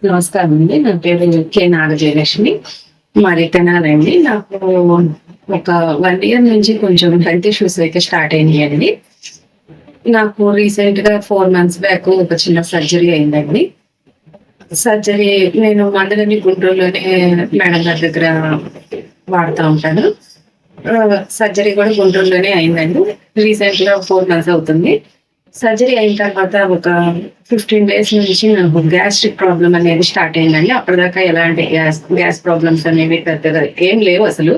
నమస్కారం అండి. నా పేరు కె నాగజయలక్ష్మి. మాది తెనాలండి. నాకు ఒక 1 ఇయర్ నుంచి కొంచెం హెల్త్ ఇష్యూస్ అయితే స్టార్ట్ అయినాయండి. నాకు రీసెంట్‌గా 4 మంత్స్ బ్యాక్ ఒక చిన్న సర్జరీ అయిందండి. సర్జరీ నేను మందులన్నీ గుంటూరులోనే మేడం గారి దగ్గర వాడుతా ఉంటాను. సర్జరీ కూడా గుంటూరులోనే అయిందండి. రీసెంట్‌గా 4 మంత్స్ అవుతుంది. సర్జరీ అయిన తర్వాత ఒక 15 డేస్ నుంచి నాకు గ్యాస్ట్రిక్ ప్రాబ్లమ్ అనేది స్టార్ట్ అయిందండి. అప్పటిదాకా ఎలాంటి గ్యాస్ ప్రాబ్లమ్స్ అనేవి పెద్దగా ఏం లేవు అసలు.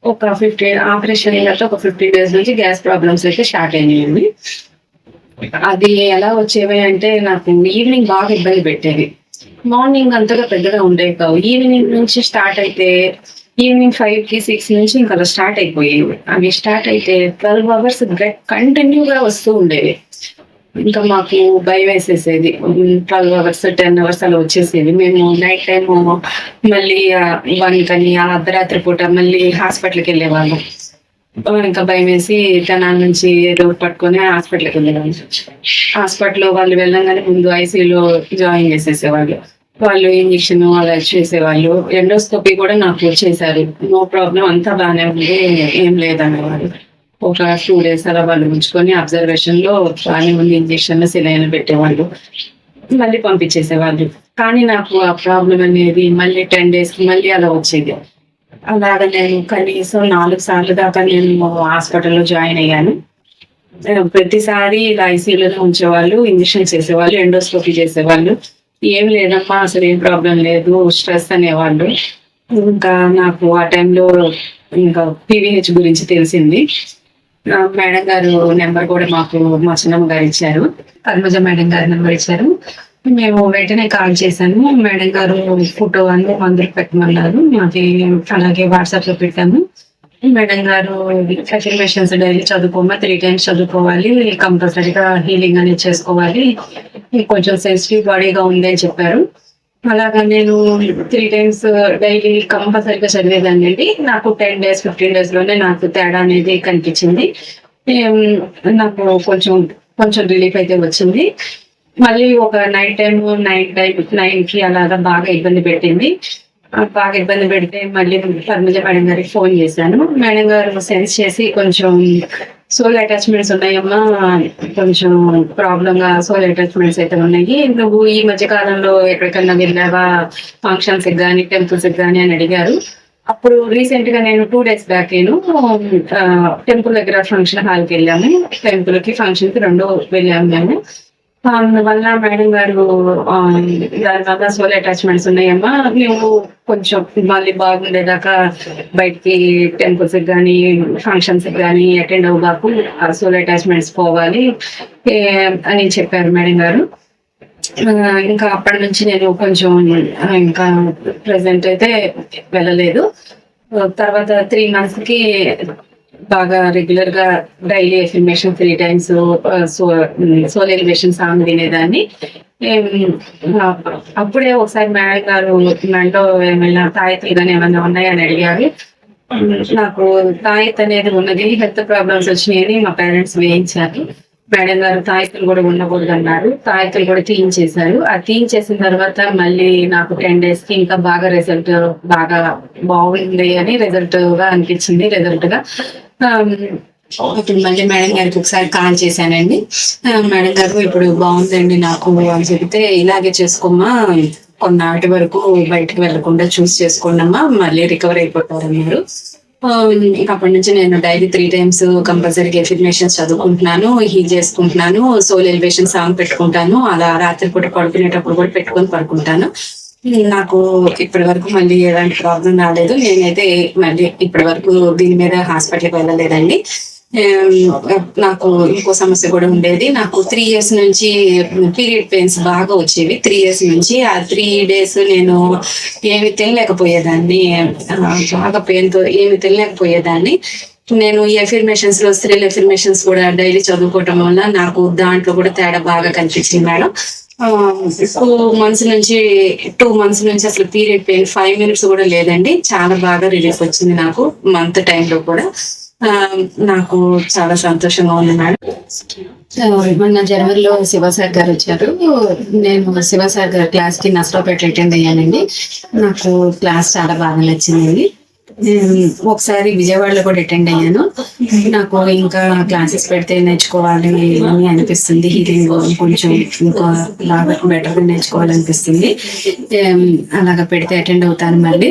ఒక 15 ఆపరేషన్ అయిన తర్వాత ఒక 15 డేస్ నుంచి గ్యాస్ ప్రాబ్లమ్స్ అయితే స్టార్ట్ అయినాయండి. అది ఎలా వచ్చేవి అంటే నాకు ఈవినింగ్ బాగా ఇబ్బంది పెట్టేది. మార్నింగ్ అంతగా పెద్దగా ఉండేవి కావు. ఈవినింగ్ నుంచి స్టార్ట్ అయితే ఈవినింగ్ 5కి, 6 నుంచి ఇంక అలా స్టార్ట్ అయిపోయేవి. అవి స్టార్ట్ అయితే 12 అవర్స్ కంటిన్యూగా వస్తూ ఉండేవి. ఇంకా మాకు భయమేసేసేది. 12 అవర్స్, 10 అవర్స్ అలా వచ్చేసేది. మేము నైట్ టైము మళ్ళీ 1 కని అర్ధరాత్రి పూట మళ్ళీ హాస్పిటల్‌కెళ్ళేవాళ్ళం. ఇంకా భయమేసి తెనాలి నుంచి ఏదో ఒకటి పట్టుకొని హాస్పిటల్‌కెళ్ళేవాళ్ళం. హాస్పిటల్‌లో వాళ్ళు వెళ్ళంగానే ముందు ఐసీయూలో జాయిన్ చేసేసేవాళ్ళు. వాళ్ళు ఇంజెక్షన్ అలా చేసేవాళ్ళు. ఎండోస్కోపీ కూడా నాకు చేశారు. నో ప్రాబ్లమ్ అంతా బానే ఉంది. ఏం లేదనేవారు. ఒక 2 డేస్ అలా వాళ్ళు ఉంచుకొని అబ్జర్వేషన్‌లో బానే ఉంది. ఇంజెక్షన్‌లు, సెలైన్‌లు పెట్టేవాళ్ళు. మళ్ళీ పంపించేసేవాళ్ళు. కానీ నాకు ఆ ప్రాబ్లమ్ అనేది మళ్ళీ 10 డేస్‌కి మళ్ళీ అలా వచ్చేది. అలాగా నేను కనీసం 4 సార్లు దాకా నేను హాస్పిటల్‌లో జాయిన్ అయ్యాను. ప్రతిసారి ఇలా ఐసీయూలోనే ఉంచేవాళ్ళు. ఇంజెక్షన్స్ చేసేవాళ్ళు. ఎండోస్కోపీ చేసేవాళ్ళు. "ఏం లేదమ్మా అసలేం ప్రాబ్లమ్ లేదు. స్ట్రెస్" అనేవాళ్ళు. ఇంకా నాకు ఆ టైంలో ఇంకా పీవీహెచ్ గురించి తెలిసింది. మేడం గారు నెంబర్ కూడా మాకు మా చిన్నమ్మ గారు ఇచ్చారు. పద్మజ మేడం గారి నెంబర్ ఇచ్చారు. మేము వెంటనే కాల్ చేశాను. మేడం గారు ఫోటో అన్ని మందులు పెట్టమన్నారు. మాది అలాగే వాట్సాప్‌లో పెట్టాము. మేడం గారు అఫర్మేషన్స్ డైలీ చదువుకోమ్మా 3 టైమ్స్ చదువుకోవాలి. కంపల్సరీగా హీలింగ్ అనేది చేసుకోవాలి. కొంచెం సెన్సిటివ్ బాడీగా ఉంది అని చెప్పారు. అలాగా నేను 3 టైమ్స్ డైలీ కంపల్సరీగా చదివేదాన్నండి. నాకు 10 డేస్, 15 డేస్‌లోనే నాకు తేడా అనేది కనిపించింది. ఏం నాకు కొంచెం రిలీఫ్ అయితే వచ్చింది. మళ్ళీ ఒక నైట్ టైమ్ 9కి అలాగా బాగా ఇబ్బంది పెట్టింది. బాగా ఇబ్బంది పెడితే మళ్ళీ పద్మజ మేడం గారికి ఫోన్ చేశాను. మేడం గారు సెన్స్ చేసి కొంచెం సోల్ అటాచ్‌మెంట్స్ ఉన్నాయమ్మా. కొంచెం ప్రాబ్లమ్‌గా సోల్ అటాచ్‌మెంట్స్ అయితే ఉన్నాయి. నువ్వు ఈ మధ్య కాలంలో ఎక్కడికన్నా వెళ్ళావా? ఫంక్షన్స్‌కి గాని, టెంపుల్స్‌కి గాని అని అడిగారు. అప్పుడు రీసెంట్‌గా నేను 2 డేస్ బ్యాక్ టెంపుల్ దగ్గర ఫంక్షన్ హాల్‌కెళ్ళాము. టెంపుల్‌కి, ఫంక్షన్‌కి 2 వెళ్ళాము మేము. అందువల్ల మేడం గారు దానివల్ల సోల్ అటాచ్‌మెంట్స్ ఉన్నాయమ్మా. నువ్వు కొంచెం మళ్ళీ బాగుండేదాకా బయటికి టెంపుల్స్‌కి గాని, ఫంక్షన్స్‌కి గాని అటెండ్ అవ్వబాకు. ఆ సోల్ అటాచ్‌మెంట్స్ పోవాలి అని చెప్పారు మేడం గారు. ఇంకా అప్పటి నుంచి నేను కొంచెం ఇంకా ప్రెజెంట్ అయితే వెళ్ళలేదు. తర్వాత 3 మంత్స్‌కి బాగా రెగ్యులర్‌గా daily affirmation 3 times soul elevation song వినేదాన్ని. ఆహ్, అప్పుడే ఒకసారి మేడం గారు మెడలో ఏమైనా తాయెత్తులు గాని ఏమన్నా ఉన్నాయా అని అడిగారు. నాకు తాయెత్తు అనేది ఉన్నది. హెల్త్ ప్రాబ్లమ్స్ వచ్చినాయని మా పేరెంట్స్ వేయించారు. మేడం గారు తాయెత్తులు కూడా ఉండకూడదన్నారు. తాయెత్తులు కూడా తీయించేశారు. ఆ తీయించేసిన తర్వాత మళ్ళీ నాకు 10 డేస్‌కి ఇంకా బాగా రిజల్ట్ బాగా బాగుంది అని రిజల్ట్‌గా అనిపించింది. ఆహ్, ఇప్పుడు మళ్ళీ మేడం గారికి ఒకసారి కాల్ చేశానండి. మేడం గారు ఇప్పుడు బాగుందండి నాకు అని చెబితే, "ఇలాగే చేసుకోమ్మా. కొన్నాటి వరకు బయటకి వెళ్ళకుండా చూసి చేసుకోండమ్మా. మళ్ళీ రికవర్ అయిపోతారన్నారు." ఇంక అప్పటి నుంచి నేను డైలీ 3 టైమ్స్ కంపల్సరీగా ఎఫర్మేషన్స్ చదువుకుంటున్నాను. హీల్ చేసుకుంటున్నాను. సోల్ ఎలివేషన్ సాంగ్ పెట్టుకుంటాను. అలా రాత్రిపూట పడుకునేటప్పుడు కూడా పెట్టుకొని పడుకుంటాను. నాకు ఇప్పటి వరకు మళ్ళీ ఎలాంటి ప్రాబ్లమ్ రాలేదు. నేనైతే మళ్ళీ ఇప్పటి వరకు దీని మీద హాస్పిటల్‌కి వెళ్ళలేదండి. నాకు ఇంకో సమస్య కూడా ఉండేది. నాకు 3 ఇయర్స్ నుంచి పీరియడ్ పెయిన్స్ బాగా వచ్చేవి. 3 ఇయర్స్ నుంచి. ఆ 3 డేస్ నేను ఏమి తినలేకపోయేదాన్ని. బాగా పెయిన్‌తో ఏమి తినలేకపోయేదాన్ని. నేను ఈ ఎఫర్మేషన్స్‌లో స్త్రీల ఎఫర్మేషన్స్ కూడా డైలీ చదువుకోవటం వల్ల నాకు దాంట్లో కూడా తేడా బాగా కనిపించింది మేడం. 2 మంత్స్ నుంచి అసలు పీరియడ్ పెయిన్ 5 మినిట్స్ కూడా లేదండి. చాలా బాగా రిలీఫ్ వచ్చింది నాకు మంత్ టైమ్‌లో కూడా. ఆ, నాకు చాలా సంతోషంగా ఉంది మేడం. మొన్న జనవరిలో శివ సార్ గారు వచ్చారు. నేను శివ సార్ గారి క్లాస్ కి నర్సరావుపేట అటెండ్ అయ్యానండి. నాకు క్లాస్ చాలా బాగా నచ్చింది. ఒకసారి విజయవాడలో కూడా అటెండ్ అయ్యాను. నాకు ఇంకా క్లాసెస్ పెడితే నేర్చుకోవాలి అని అనిపిస్తుంది. హీలింగ్ కొంచెం ఇంకా బాగా బెటర్గా నేర్చుకోవాలనిపిస్తుంది. అలాగా పెడితే అటెండ్ అవుతాను మళ్ళీ.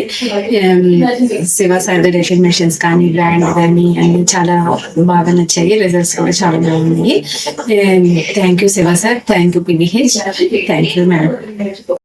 శివ సార్ గారి ఎఫర్మేషన్స్ కానీ బ్రాండ్ కానీ అన్ని చాలా బాగా నచ్చాయి. రిజల్ట్స్ కూడా చాలా బాగున్నాయి. Thank you Shiva sir, thank you PVH, thank you madam.